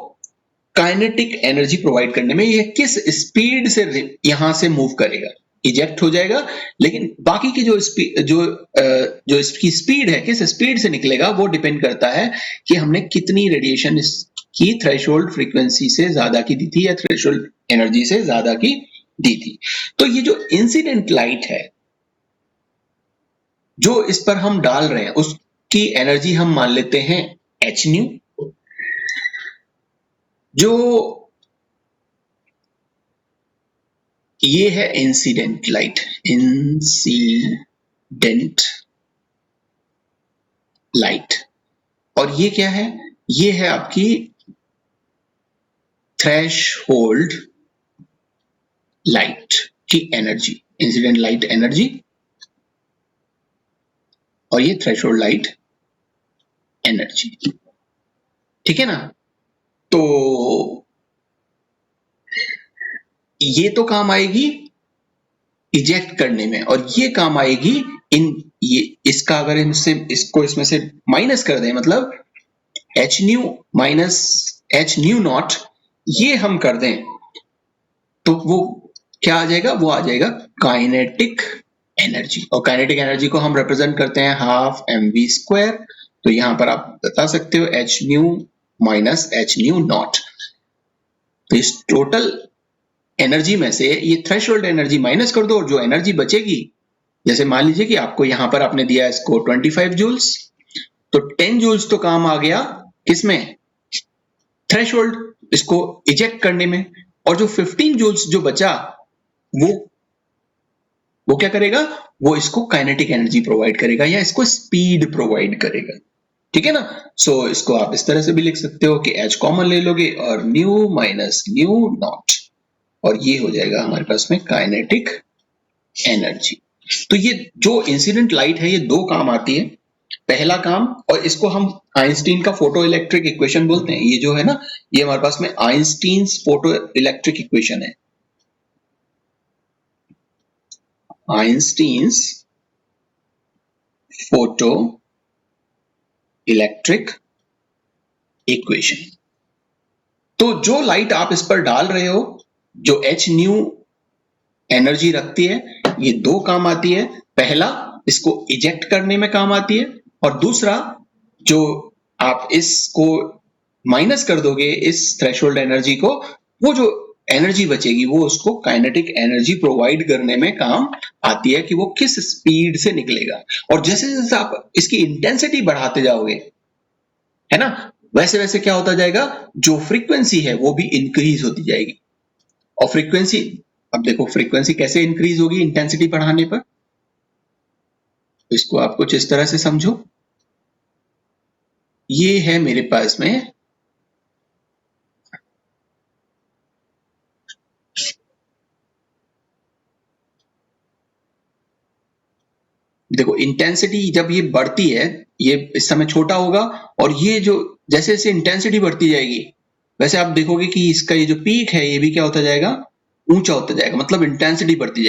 काइनेटिक एनर्जी प्रोवाइड करने में। ये किस स्पीड से यहां से मूव करेगा, इजेक्ट हो जाएगा, लेकिन बाकी की जो इसकी स्पीड है, किस स्पीड से निकलेगा, वो डिपेंड करता है कि हमने कितनी रेडिएशन इसकी थ्रेशोल्ड फ्रीक्वेंसी से ज्यादा की दी थी या थ्रेशोल्ड एनर्जी से ज्यादा की दी थी। तो ये जो इंसिडेंट लाइट है जो इस पर हम डाल रहे हैं, उसकी एनर्जी हम मान लेते हैं एच न्यू। जो ये है इंसिडेंट लाइट, इंसिडेंट लाइट। और ये क्या है? ये है आपकी थ्रेशहोल्ड लाइट की एनर्जी, इंसिडेंट लाइट एनर्जी, और ये थ्रेशहोल्ड लाइट एनर्जी। ठीक है ना? तो ये तो काम आएगी इजेक्ट करने में, और ये काम आएगी ये इसका अगर इसमें से माइनस कर दें, मतलब H new minus H new not, ये हम कर दें तो वो क्या आ जाएगा? वो आ जाएगा काइनेटिक एनर्जी। और काइनेटिक एनर्जी को हम रिप्रेजेंट करते हैं हाफ mv स्क्वायर। तो यहां पर आप बता सकते हो H new minus H new not. तो इस टोटल एनर्जी में से ये थ्रेशोल्ड एनर्जी माइनस कर दो, और जो एनर्जी बचेगी, जैसे मान लीजिए कि आपको यहां पर आपने दिया इसको 25 जूल्स, तो 10 जूल्स तो काम आ गया किसमें? थ्रेशोल्ड, इसको इजेक्ट करने में। और जो 15 जूल्स जो बचा, वो क्या करेगा? वो इसको काइनेटिक एनर्जी प्रोवाइड करेगा, या इसको स्पीड प्रोवाइड करेगा। ठीक है ना? सो इसको आप इस तरह से भी लिख सकते हो कि एच कॉमन ले लोगे और न्यू माइनस न्यू नॉट, और ये हो जाएगा हमारे पास में काइनेटिक एनर्जी। तो ये जो इंसिडेंट लाइट है, ये दो काम आती है। पहला काम, और इसको हम आइंस्टीन का फोटो इलेक्ट्रिक इक्वेशन बोलते हैं। ये जो है ना, ये हमारे पास में आइंस्टीन्स फोटो इलेक्ट्रिक इक्वेशन है, आइंस्टीन्स फोटो इलेक्ट्रिक इक्वेशन। तो जो लाइट आप इस पर डाल रहे हो, जो एच न्यू एनर्जी रखती है, ये दो काम आती है। पहला, इसको इजेक्ट करने में काम आती है, और दूसरा, जो आप इसको माइनस कर दोगे इस थ्रेशोल्ड एनर्जी को, वो जो एनर्जी बचेगी वो उसको काइनेटिक एनर्जी प्रोवाइड करने में काम आती है, कि वो किस स्पीड से निकलेगा। और जैसे जैसे आप इसकी इंटेंसिटी बढ़ाते जाओगे, है ना, वैसे वैसे क्या होता जाएगा? जो फ्रीक्वेंसी है वो भी इंक्रीज होती जाएगी। और फ्रीक्वेंसी, अब देखो फ्रीक्वेंसी कैसे इंक्रीज होगी इंटेंसिटी बढ़ाने पर। इसको आप कुछ इस तरह से समझो। ये है मेरे पास में देखो, इंटेंसिटी जब ये बढ़ती है, ये इस समय छोटा होगा, और ये जो जैसे जैसे इंटेंसिटी बढ़ती जाएगी, वैसे आप देखोगे कि इसका ये जो पीक है, ये भी क्या होता जाएगा? ऊंचा होता जाएगा, मतलब इंटेंसिटी बढ़ती जाएगी।